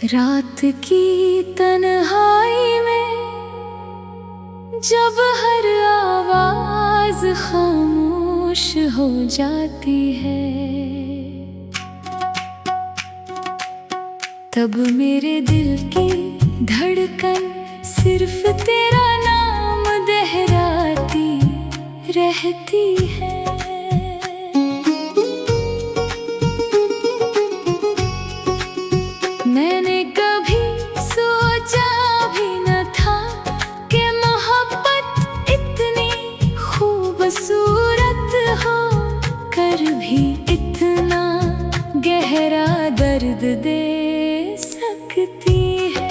रात की तन्हाई में जब हर आवाज खामोश हो जाती है, तब मेरे दिल की धड़कन सिर्फ तेरा नाम दोहराती रहती है। मैंने कभी सोचा भी न था कि मोहब्बत इतनी खूबसूरत हो कर भी इतना गहरा दर्द दे सकती है।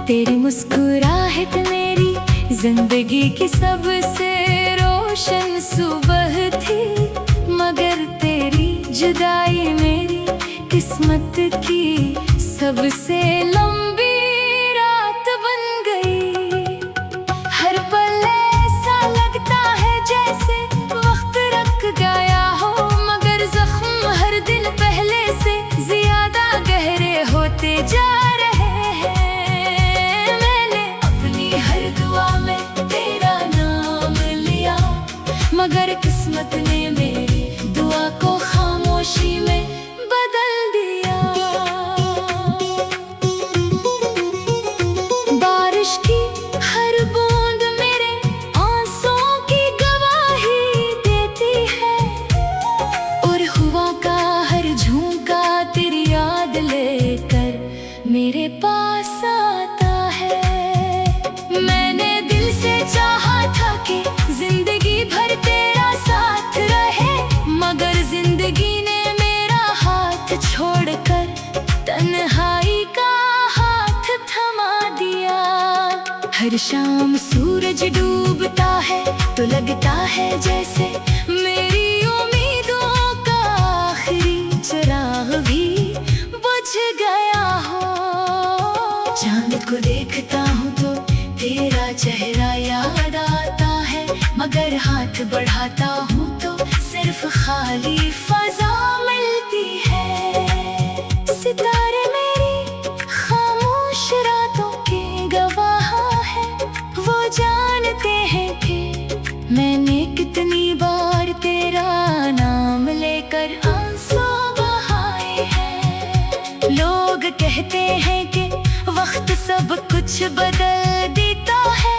तेरी मुस्कुराहट मेरी जिंदगी की सबसे रोशन सुबह थी, मगर तेरी जुदाई मेरी किस्मत की सबसे लंबी रात बन गई। हर पल ऐसा लगता है जैसे वक्त रुक गया हो, मगर जख्म हर दिन पहले से ज्यादा गहरे होते जा रहे हैं। मैंने अपनी हर दुआ में तेरा नाम लिया, मगर किस्मत ने मेरी दुआ को खामोशी में बदल दिया। बारिश की हर बूंद मेरे आंसुओं की गवाही देती है, और हुआ का हर झोंका तेरी याद लेकर मेरे पास आता है। मैंने दिल से चाहा था कि जिंदगी भर तेरा साथ रहे, मगर जिंदगी ने मेरा हाथ छोड़कर तन्हाई का हाथ थमा दिया। हर शाम सूरज डूबता है तो लगता है जैसे मेरी उम्मीदों का आखिरी चिराग भी बुझ गया हो। चांद को देखता हूँ तो तेरा चेहरा याद आता है, मगर हाथ बढ़ाता हूँ तो सिर्फ खाली फजा मिलती है। सितारे मेरी खामोश रातों के गवाह है, वो जानते हैं कि मैंने कितनी बार तेरा नाम लेकर आंसू बहाए हैं। लोग कहते हैं कि वक्त सब कुछ बदल देता है,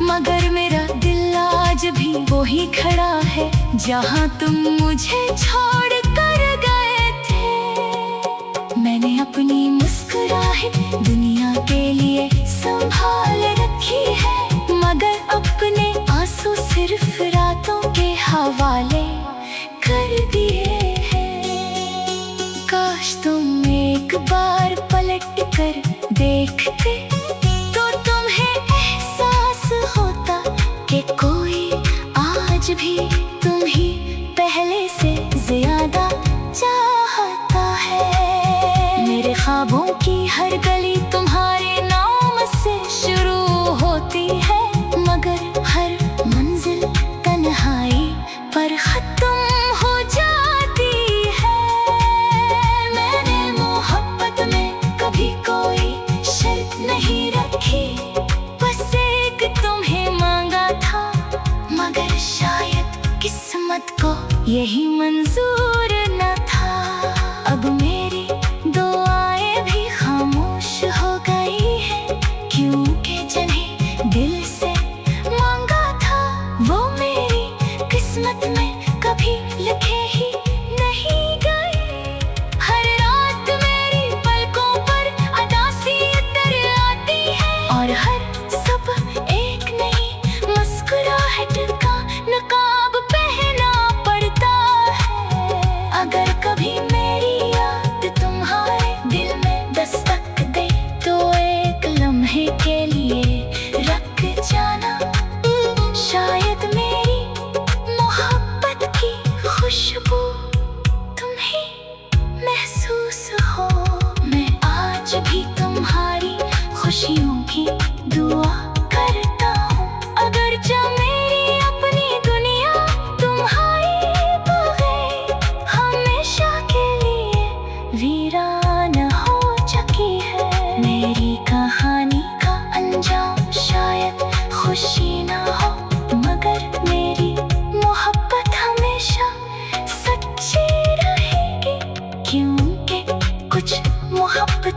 मगर मेरा दिल आज भी वही खड़ा है जहाँ तुम मुझे छोड़ कर गए थे। मैंने अपनी मुस्कुराहट दुनिया के लिए संभाल रखी है, मगर अपने आंसू सिर्फ रातों के हवाले कर दिए हैं। काश तुम एक बार पलट कर देखते तो तुम्हें एहसास होता कि कोई आज भी तुम ही पहले से ज्यादा चाहता है। मेरे ख्वाबों की हर गली तुम्हारे नाम से शुरू होती है, मगर हर मंजिल तन्हाई पर खत्म हो जाती है। मैंने मोहब्बत में कभी कोई शर्त नहीं रखी, बस एक तुम्हें मांगा था, मगर शायद किस्मत को यही मंजूर न था। अब मेरी दुआएं भी खामोश हो गई हैं, क्योंकि जिन्हें दिल से मांगा था वो मेरी किस्मत में कभी लिखे ही नहीं गए। हर रात मेरी पलकों पर अदासी उतर आती है, और हर सुबह एक नई मुस्कुराहट का नकाब पहना पड़ता है।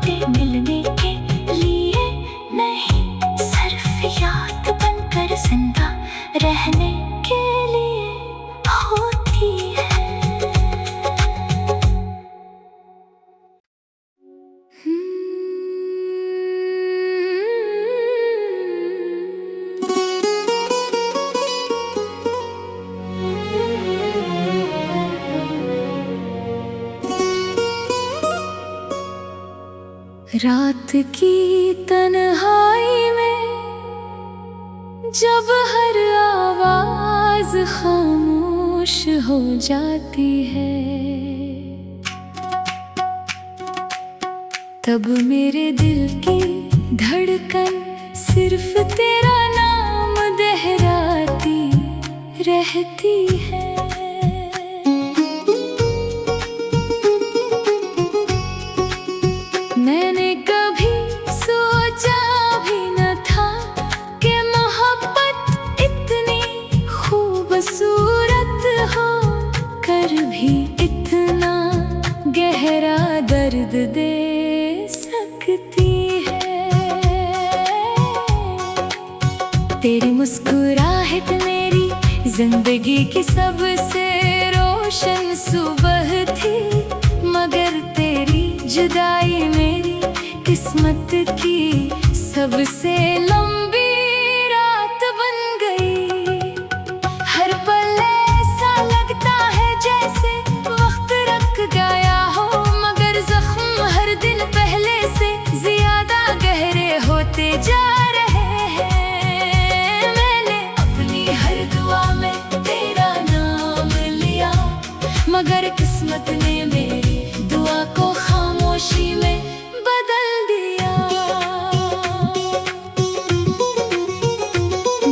बातें मिलने के लिए नहीं, सिर्फ याद बनकर जिंदा रहने के लिए होती है। रात की तन्हाई में जब हर आवाज खामोश हो जाती है, तब मेरे दिल की धड़कन सिर्फ तेरा नाम दोहराती रहती है। मैंने कभी सोचा भी न था कि मोहब्बत इतनी खूबसूरत हो कर भी इतना गहरा दर्द दे सकती है। तेरी मुस्कुराहट मेरी जिंदगी की सबसे रोशन सुबह थी, मगर तेरी जुदाई मेरी किस्मत की सबसे लंबी रात बन गई। हर पल ऐसा लगता है जैसे वक्त रुक गया हो, मगर जख्म हर दिन पहले से ज्यादा गहरे होते जा रहे हैं। मैंने अपनी हर दुआ में तेरा नाम लिया, मगर किस्मत ने मेरी दुआ को खामोशी में बदल दिया।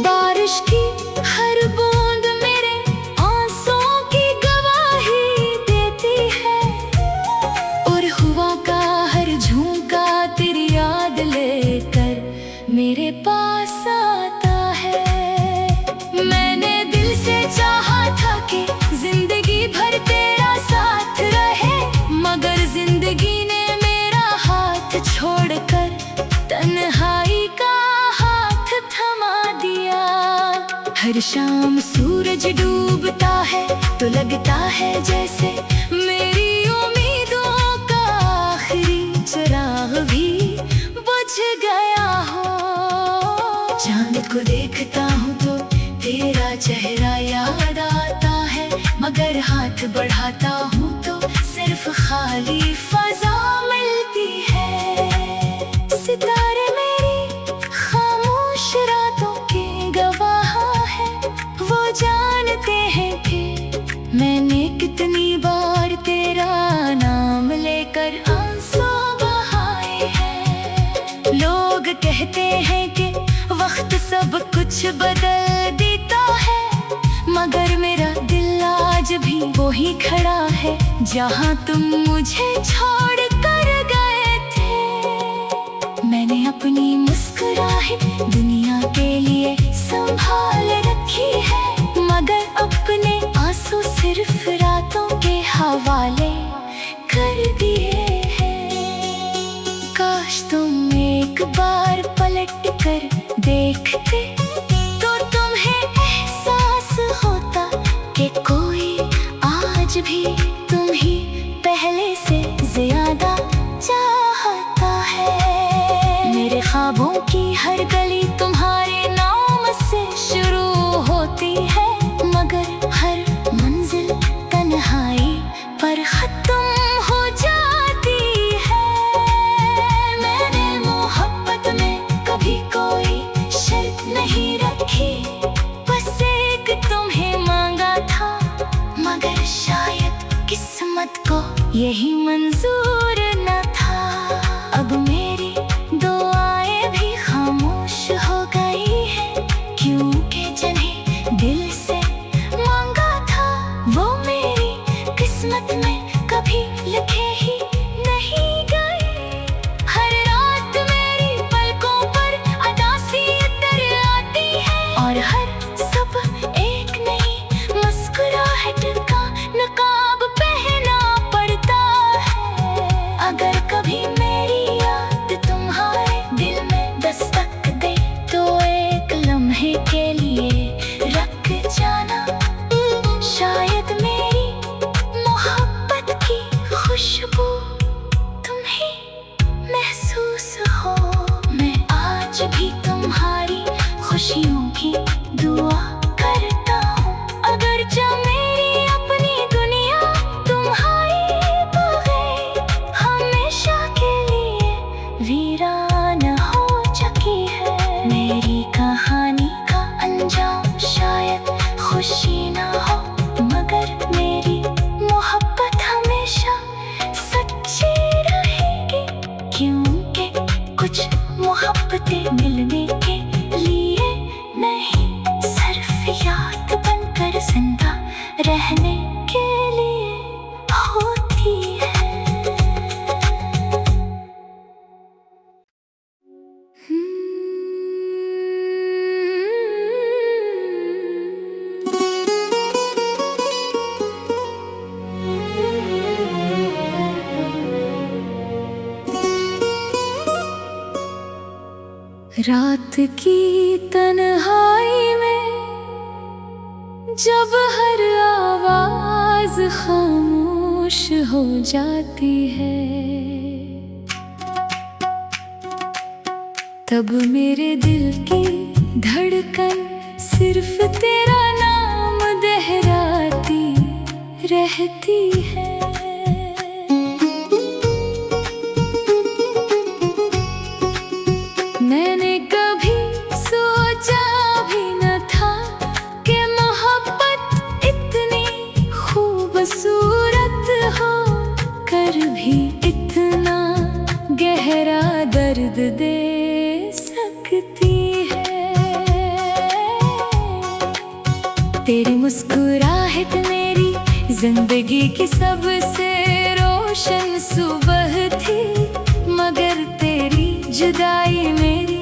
बारिश की हर बूंद मेरे आंसुओं की गवाही देती है, और हुआ का हर झोंका तेरी याद लेकर मेरे पास आता है। मैंने दिल से चाहा था कि जिंदगी भर तेरा साथ रहे, मगर जिंदगी ने मेरा हाथ छोड़कर तन्हाई का हाथ थमा दिया। हर शाम सूरज डूबता है तो लगता है जैसे मेरी उम्मीदों का आखिरी चिराग भी बुझ गया हो। चांद को देखता हूँ तो तेरा चेहरा याद आता है, मगर हाथ बढ़ाता हूँ तो सिर्फ खाली फजा मिलती है। सितारे मेरी खामोश रातों के गवाह हैं, वो जानते हैं कि मैंने कितनी बार तेरा नाम लेकर आंसू बहाए हैं। लोग कहते हैं कि वक्त सब कुछ बदल देता है, मगर मेरा दिल आज भी वही खड़ा है जहाँ तुम मुझे छोड़ कर गए थे। मैंने अपनी मुस्कुराहट दुनिया के लिए संभाल रखी है, मगर अपने आंसू सिर्फ रातों के हवाले कर दिए हैं। काश तुम एक बार पलट कर देखते तो तुम्हें एहसास होता कि कोई आज भी तुम ही पहले से ज्यादा चाहता है। मेरे ख्वाबों की हर गली तुम्हारे नाम से शुरू होती है, मगर हर मंजिल तन्हाई पर खत्म हो जाती है। मैंने मोहब्बत में कभी कोई शर्त नहीं रखी, बस एक तुम्हें मांगा था, मगर शायद किस्मत को यही मंजूर न था। अब मेरी दुआएं भी खामोश हो गई हैं, क्योंकि जिन्हें दिल से मांगा था वो मेरी किस्मत में कभी लिखे ही नहीं गए। हर रात मेरी पलकों पर अदासी उतर आती है, और हर सुबह एक नई मुस्कुराहट का नकाब पहना पड़ता है। अगर कभी मेरी रात की तन्हाई में जब हर आवाज खामोश हो जाती है, तब मेरे दिल की धड़कन सिर्फ तेरा नाम दोहराती रहती है। मैंने कभी सोचा भी न था कि मोहब्बत इतनी खूबसूरत हो कर भी इतना गहरा दर्द दे सकती है। तेरी मुस्कुराहट मेरी जिंदगी की सबसे रोशन सुबह थी, मगर तेरी जुदाई मेरी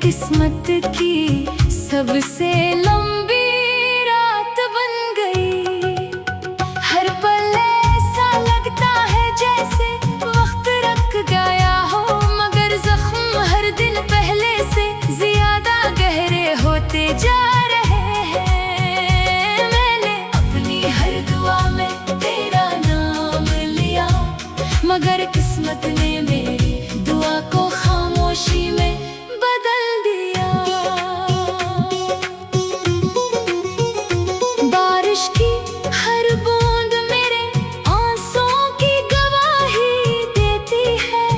किस्मत की सबसे लंबी रात बन गई। हर पल ऐसा लगता है जैसे वक्त रुक गया हो, मगर जख्म हर दिन पहले से ज्यादा गहरे होते जा रहे हैं। मैंने अपनी हर दुआ में तेरा नाम लिया, मगर किस्मत ने मेरी दुआ को खामोशी में बदल दिया। बारिश की हर बूंद मेरे आंसुओं की गवाही देती है,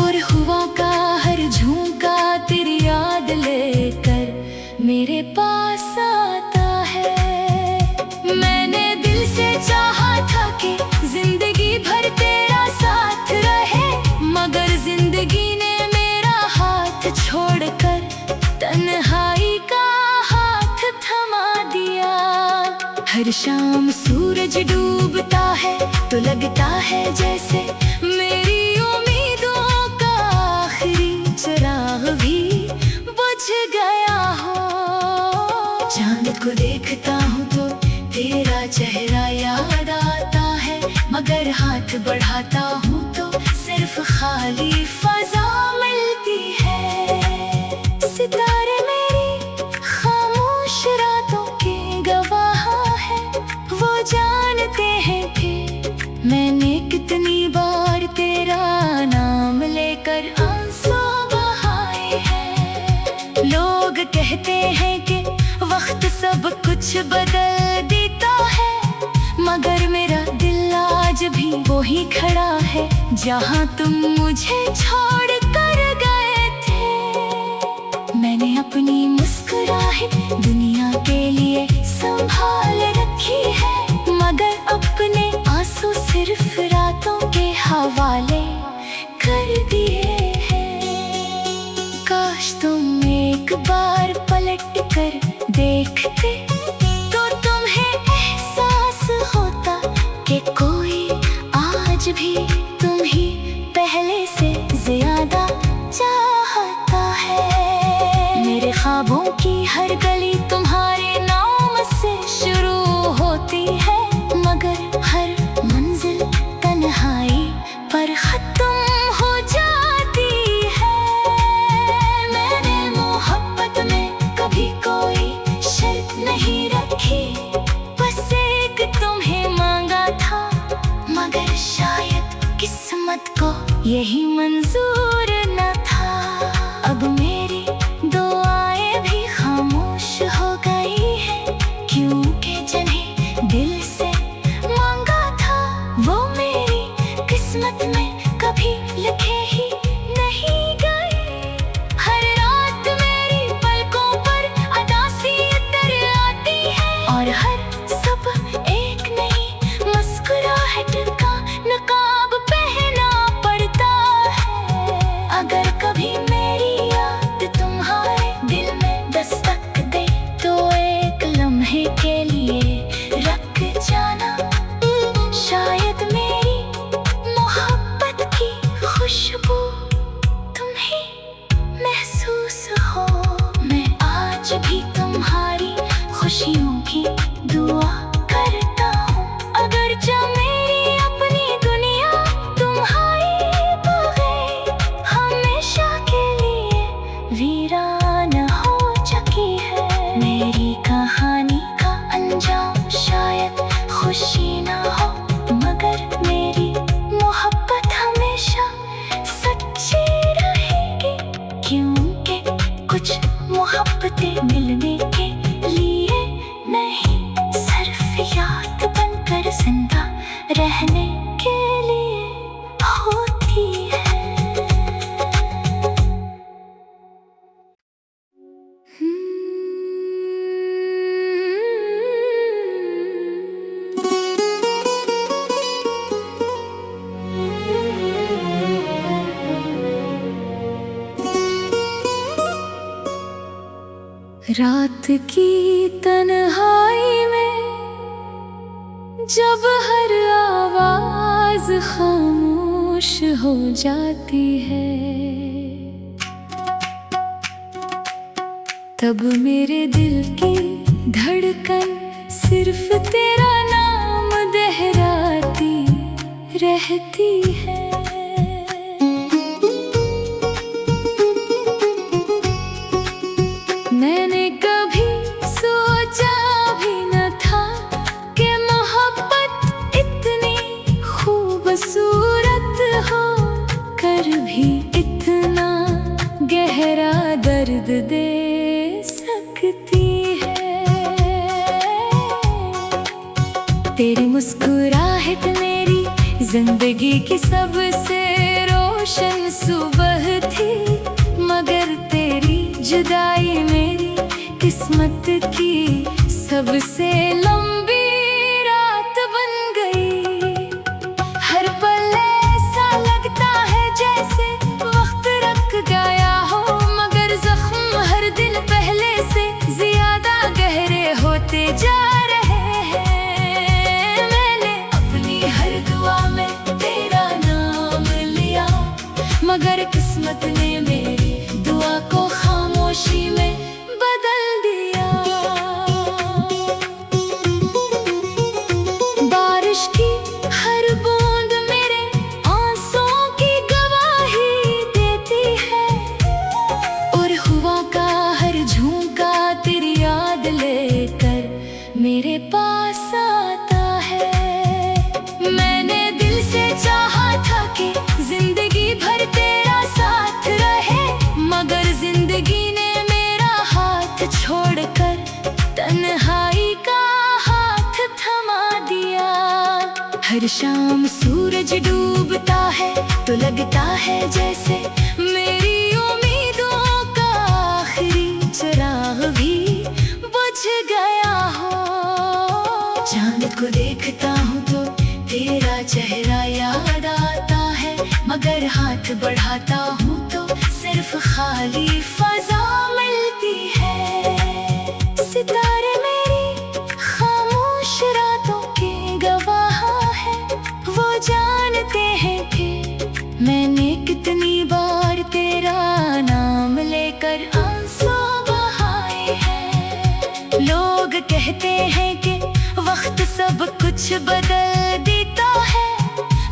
और हवा का हर झोंका तेरी याद लेकर मेरे पास आता है। मैंने दिल से चाहा था कि जिंदगी भर तेरा साथ रहे, मगर जिंदगी ने मेरा हाथ छोड़कर तन्हाई का हाथ थमा दिया। हर शाम सूरज डूबता है तो लगता है जैसे मेरी उम्मीदों का आखिरी चिराग भी बुझ गया हो। चांद को देखता हूँ तो तेरा चेहरा याद आता है, मगर हाथ बढ़ाता हूँ तो सिर्फ खाली फजा मिलती है। सितारे मेरी खामोश रातों के गवाह हैं, वो जानते हैं कि मैंने कितनी बार तेरा नाम लेकर आंसू बहाए हैं। लोग कहते हैं कि वक्त सब कुछ बदल देता है, मगर मेरा दिल आज भी वही खड़ा है जहाँ तुम मुझे छोड़ कर गए थे। मैंने अपनी मुस्कुराहट दुनिया के लिए संभाल रखी है, मगर अपने आंसू सिर्फ रातों के हवाले कर दिए हैं। काश तुम एक बार पलट कर देखते तो तुम्हें एहसास होता कि कोई आज भी तुम ही पहले से ज्यादा चाहता है। मेरे ख्वाबों की हर गली तुम्हारे नाम से शुरू होती है, मगर हर मंजिल तन्हाई पर खत्म हो जाती है। मैंने मोहब्बत में कभी कोई शर्त नहीं रखी, बस एक तुम्हें मांगा था, मगर शायद किस्मत को यही मंजूर न था। अब मेरी दुआएं भी खामोश हो गई हैं, क्योंकि जिन्हें दिल से मांगा था वो मेरी किस्मत में कभी लिखे ही नहीं गए। हर रात मेरी पलकों पर अदासी उतर आती है, और हर सुबह एक नई मुस्कुराहट का नकाब पहना पड़ता है। अगर कभी मेरी याद तुम्हारे दिल में दस्तक दे तो एक लम्हे के लिए रख जाना। शायद मेरी मोहब्बत की खुशबू तुम रहने के लिए होती है। रात की तन्हाई में जब हर आवाज खामोश हो जाती है, तब मेरे दिल की धड़कन सिर्फ तेरा नाम दोहराती रहती है। मैंने कभी सोचा भी न था कि मोहब्बत इतनी खूबसूरत हो कर भी इतना गहरा दर्द दे सकती है। तेरी मुस्कुराहट मेरी जिंदगी की सबसे रोशन सुबह थी, मगर तेरी जुदाई मेरी किस्मत की सबसे लंबी रात बन गई। हर पल ऐसा लगता है जैसे वक्त रुक गया हो, मगर जख्म हर दिन पहले से ज्यादा गहरे होते जा रहे हैं। मैंने अपनी हर दुआ में तेरा नाम लिया, मगर किस्मत ने मेरी दुआ को खामोशी में बदल दिया। बारिश की हर बूंद मेरे आंसुओं की गवाही देती है, और हुआ का हर झोंका तेरी याद लेकर मेरे पास आता है। मैंने दिल से चाहा था कि जिंदगी भर तेरा साथ रहे, मगर जिंदगी ने मेरा हाथ छोड़कर तन्हाई का हाथ थमा दिया। हर शाम सूरज डूबता है तो लगता है जैसे मेरी उम्मीदों का आखिरी चिराग भी बुझ गया हो। चांद को देखता हूँ तो तेरा चेहरा याद आता है, मगर हाथ बढ़ाता हूँ तो सिर्फ खाली फजा मिलती है। सितारे मेरी खामोश रातों के गवाह है, वो जानते हैं कि मैंने कितनी बार तेरा नाम लेकर आंसू बहाए हैं। लोग कहते हैं कि वक्त सब कुछ बदल देता है,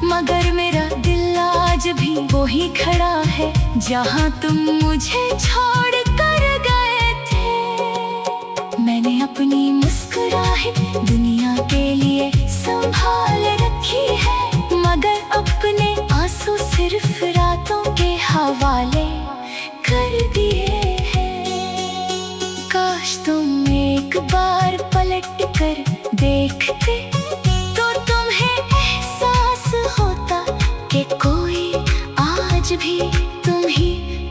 मगर मेरा दिल आज भी वही खड़ा है जहाँ तुम मुझे छोड़ कर गए थे। मैंने अपनी मुस्कुराहट दुनिया के लिए संभाल रखी है, मगर अपने आंसू सिर्फ रातों के हवाले कर दिए हैं। काश तुम एक बार पलट कर देखते तो तुम्हें एहसास होता कि कोई आज भी तुम ही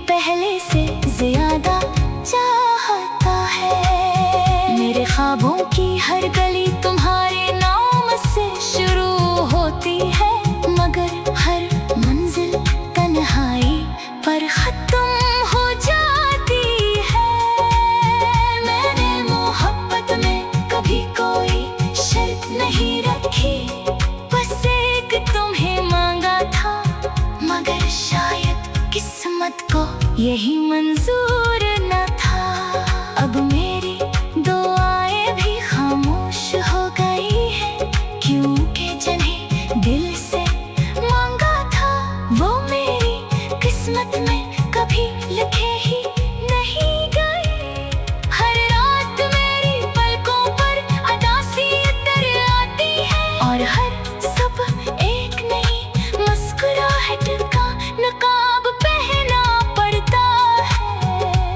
पहले से ज्यादा चाहता है। मेरे ख्वाबों की हर गली तुम्हारे नाम से शुरू होती है, मगर हर मंजिल तन्हाई पर खत्म हो जाती है। मैंने मोहब्बत में कभी कोई शर्त नहीं रखी, बस एक तुम्हें मांगा था, मगर शायद किस्मत को यही मंजूर न था। अब मेरी दुआएं भी खामोश हो गई हैं, क्योंकि जिन्हें दिल से मांगा था वो मेरी किस्मत में कभी लिखे ही नहीं गए। हर रात मेरी पलकों पर अदासी उतर आती है, और हर सुबह एक नई मुस्कुराहट का नकाब पहना पड़ता है।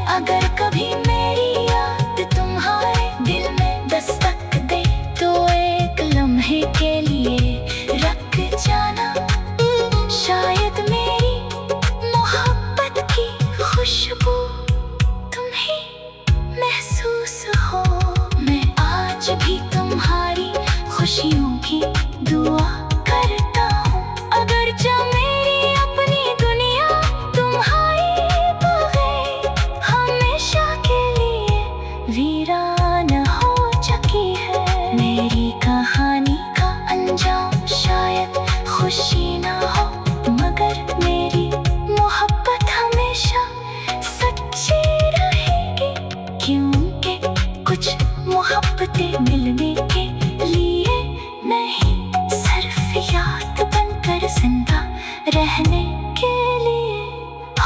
कहने के लिए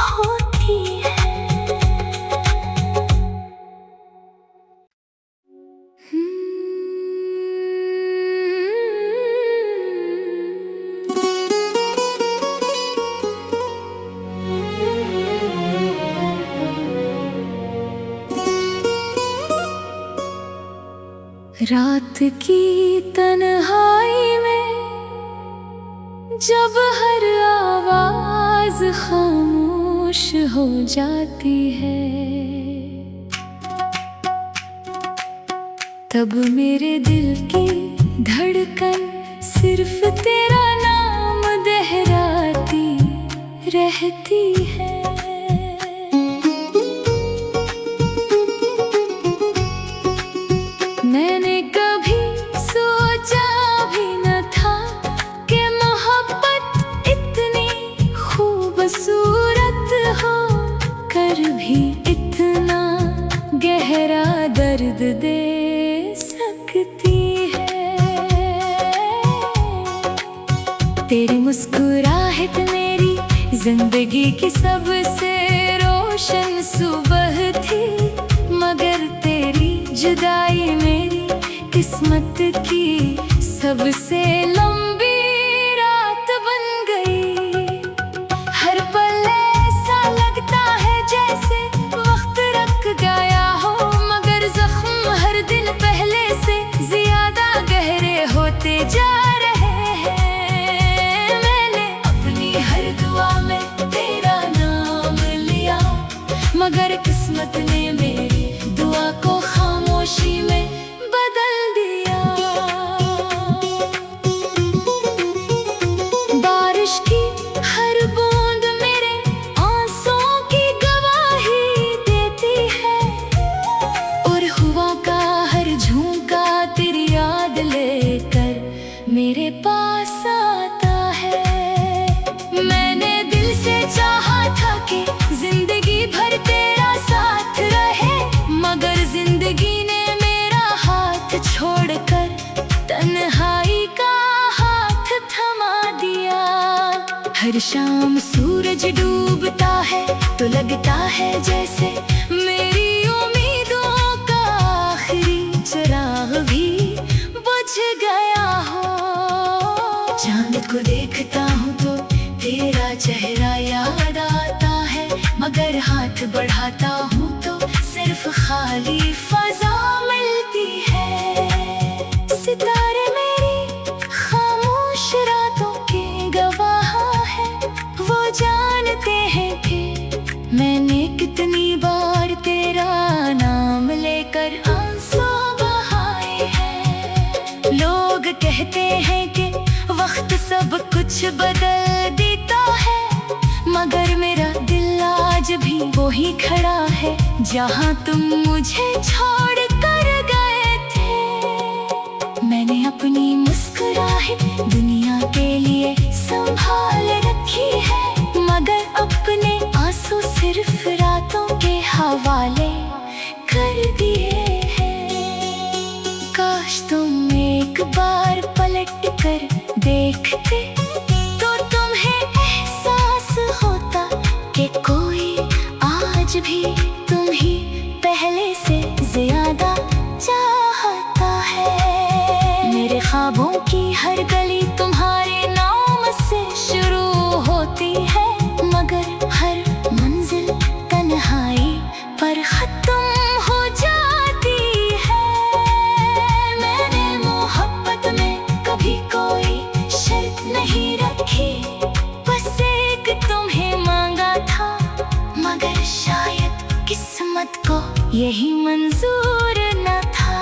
होती है। रात की तन्हाई में जब हर आवाज खामोश हो जाती है, तब मेरे दिल की धड़कन सिर्फ तेरा नाम दोहराती रहती है। मैंने कभी सोचा भी न था कि मोहब्बत इतनी खूबसूरत हो कर भी इतना गहरा दर्द दे सकती है। तेरी मुस्कुराहट मेरी जिंदगी की सबसे रोशन सुबह थी, मगर तेरी जुदाई मेरी किस्मत की सबसे लंबी रात बन गई। हर पल ऐसा लगता है जैसे वक्त रुक गया हो, मगर जख्म हर दिन पहले से ज्यादा गहरे होते जा रहे हैं। मैंने अपनी हर दुआ में तेरा नाम लिया, मगर किस्मत ने मेरी दुआ को खामोशी में बदल दिया। बारिश की हर बूंद मेरे आंसुओं की गवाही देती है, और हवा का हर झोंका तेरी याद लेकर मेरे पास आता है। मैंने दिल से चाहा था कि जिंदगी भर तेरा साथ रहे, मगर जिंदगी ने मेरा हाथ छोड़कर तन्हाई का हाथ थमा दिया। हर शाम सूरज डूबता है तो लगता है जैसे मेरी उम्मीदों का आखिरी चिराग भी बुझ गया हो। चांद को देखता हूँ तो तेरा चेहरा याद आता है, मगर हाथ बढ़ाता हूँ तो सिर्फ खाली फजा मिलती है। सितारे मेरी खामोश रातों के गवाह हैं, वो जानते हैं कि मैंने कितनी बार तेरा नाम लेकर आंसू बहाए हैं। लोग कहते हैं कि वक्त सब कुछ बदल देता है, मगर मेरा दिल आज भी वही खड़ा है जहाँ तुम मुझे छोड़ कर गए थे। मैंने अपनी मुस्कुराहट दुनिया के लिए संभाल रखी है, मगर अपने आंसू सिर्फ रातों के हवाले कर दिए हैं। काश तुम एक बार पलट कर देखते तो तुम्हें एहसास होता कि कोई आज भी तुम ही पहले से ज्यादा चाहता है। मेरे ख्वाबों की हर गली तुम्हारे नाम से शुरू होती है, मगर हर मंजिल तन्हाई पर खत्म हो जाती है। मैंने मोहब्बत में कभी कोई शर्त नहीं रखी, बस एक तुम्हें मांगा था, मगर शायद किस्मत को यही मंजूर न था।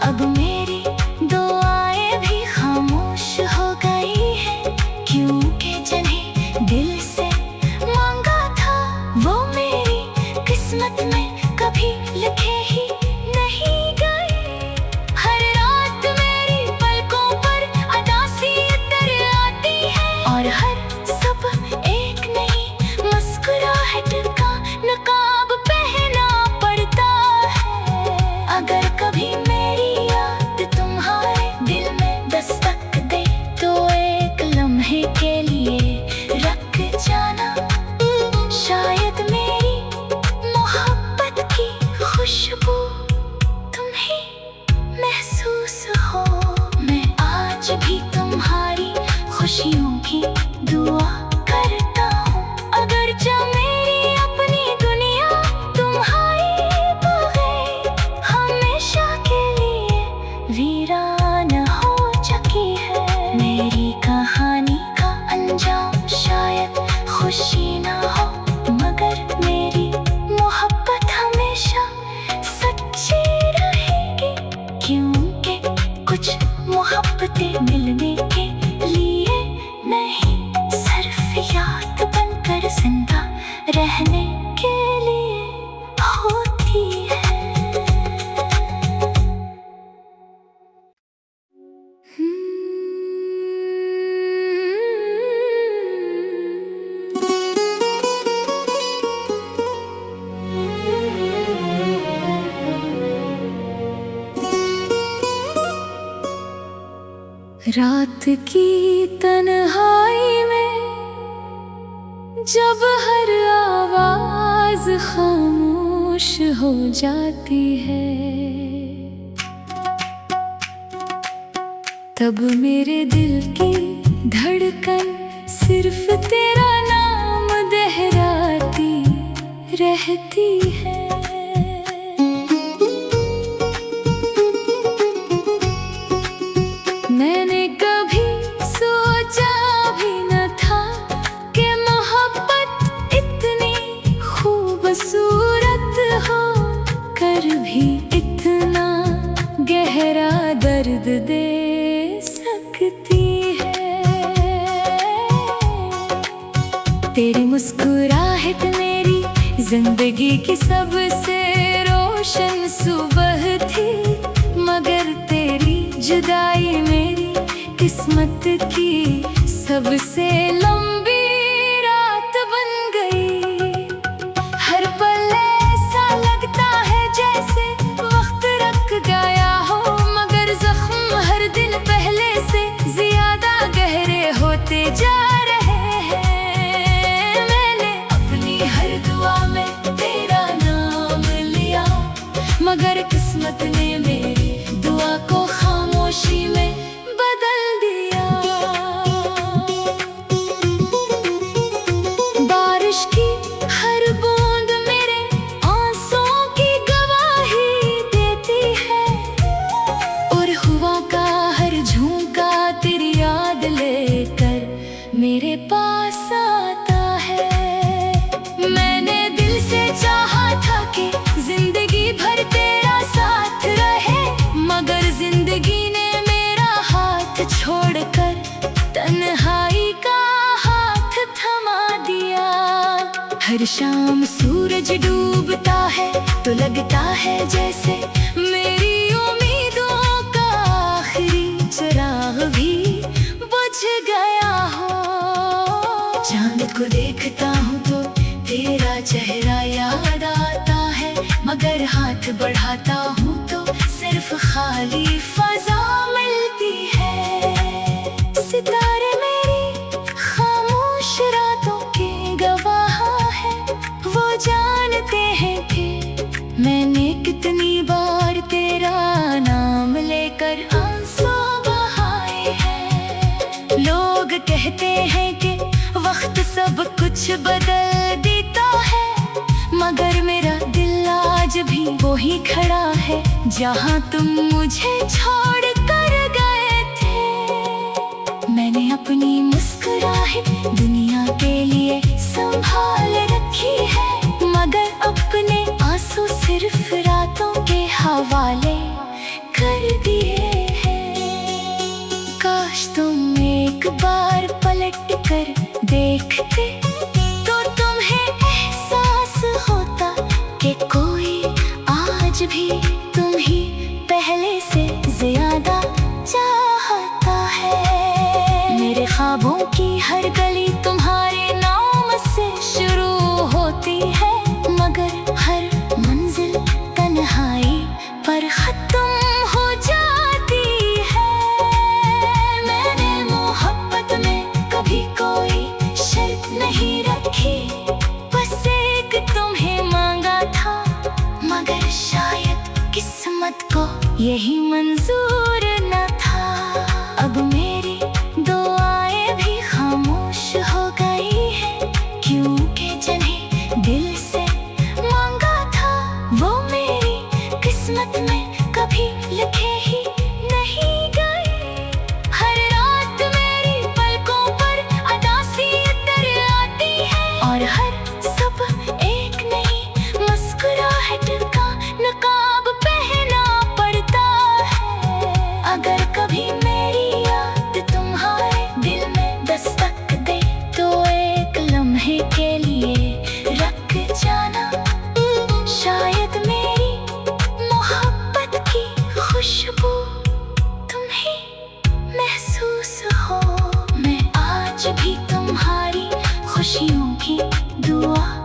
अब मेरी दुआएं भी खामोश हो गई है, क्योंकि जिन्हें दिल से मांगा था वो मेरी किस्मत में कभी लिखे ही नहीं गए। हर रात मेरी पलकों पर अदासी उतर आती है, और हर सुबह एक नई मुस्कुराहट का नकाब पहना पड़ता है। अगर कभी मेरी याद तुम्हारे दिल में दस्तक दे तो एक लम्हे के लिए रख खुशियों की दुआ करता हूँ। अगरचे मेरी अपनी दुनिया तुम्हारी बगैर हमेशा के लिए वीरान हो चुकी है। मेरी कहानी का अंजाम शायद खुशी ना हो, मगर मेरी मोहब्बत हमेशा सच्ची रहेगी, क्योंकि कुछ मोहब्बतें मिलने के लिए नहीं, सिर्फ याद बनकर जिंदा रहने के लिए होती है। रात की तन्हाई में जब हर आवाज खामोश हो जाती है, तब मेरे दिल की धड़कन सिर्फ तेरा नाम दोहराती रहती है। मैंने कभी सोचा भी न था कि मोहब्बत इतनी खूबसूरत हो कर भी इतना गहरा दर्द दे सकती है। तेरी मुस्कुराहट मेरी जिंदगी की सबसे रोशन सुबह थी, मगर तेरी जुदाई मेरी किस्मत की सबसे लंबी रात बन गई। हर पल ऐसा लगता है जैसे वक्त रुक गया हो, मगर जख्म हर दिन पहले से ज्यादा गहरे होते जा रहे हैं। मैंने अपनी हर दुआ में तेरा नाम लिया, मगर किस्मत ने मेरी दुआ को खामोशी में बदल दिया। बारिश की हर बूंद मेरे आंसुओं की गवाही देती है, और हवा का हर झोंका तेरी याद लेकर मेरे पास आता है। मैंने दिल से चाहा था कि जिंदगी भर तेरा साथ रहे, मगर जिंदगी ने मेरा हाथ छोड़कर तन्हाई का हाथ थमा दिया। हर शाम सूरज डूबता है तो लगता है जैसे मेरी उम्मीदों का आखिरी चिराग भी बुझ गया हो। चांद को देखता हूँ तो तेरा चेहरा याद आता है, मगर हाथ बढ़ाता हूँ तो सिर्फ खाली फजा मिलती है। सितारे मेरी खामोश रातों के गवाह है, वो जानते हैं कि मैंने कितनी बार तेरा नाम लेकर आंसू बहाए हैं। लोग कहते हैं कि वक्त सब कुछ बदल देता है, मगर मेरा दिल आज भी वही खड़ा है जहाँ तुम मुझे छोड़ कर गए थे। मैंने अपनी मुस्कुराहट दुनिया के लिए संभाल रखी है, मगर अपने आंसू सिर्फ रातों के हवाले कर दिए हैं। काश तुम एक बार पलट कर देखते तो तुम्हें एहसास होता कि कोई आज भी तुम ही पहले से ज्यादा चाहता है। मेरे ख्वाबों की हर गली तुम्हारे नाम से शुरू होती है, मगर हर मंजिल तन्हाई पर खत्म हो जाती है। मैंने मोहब्बत में कभी कोई शर्त नहीं रखी, बस एक तुम्हें मांगा था, मगर शायद किस्मत को यही मंजूर न था। अब मेरी दुआएं भी खुशियों की दुआ।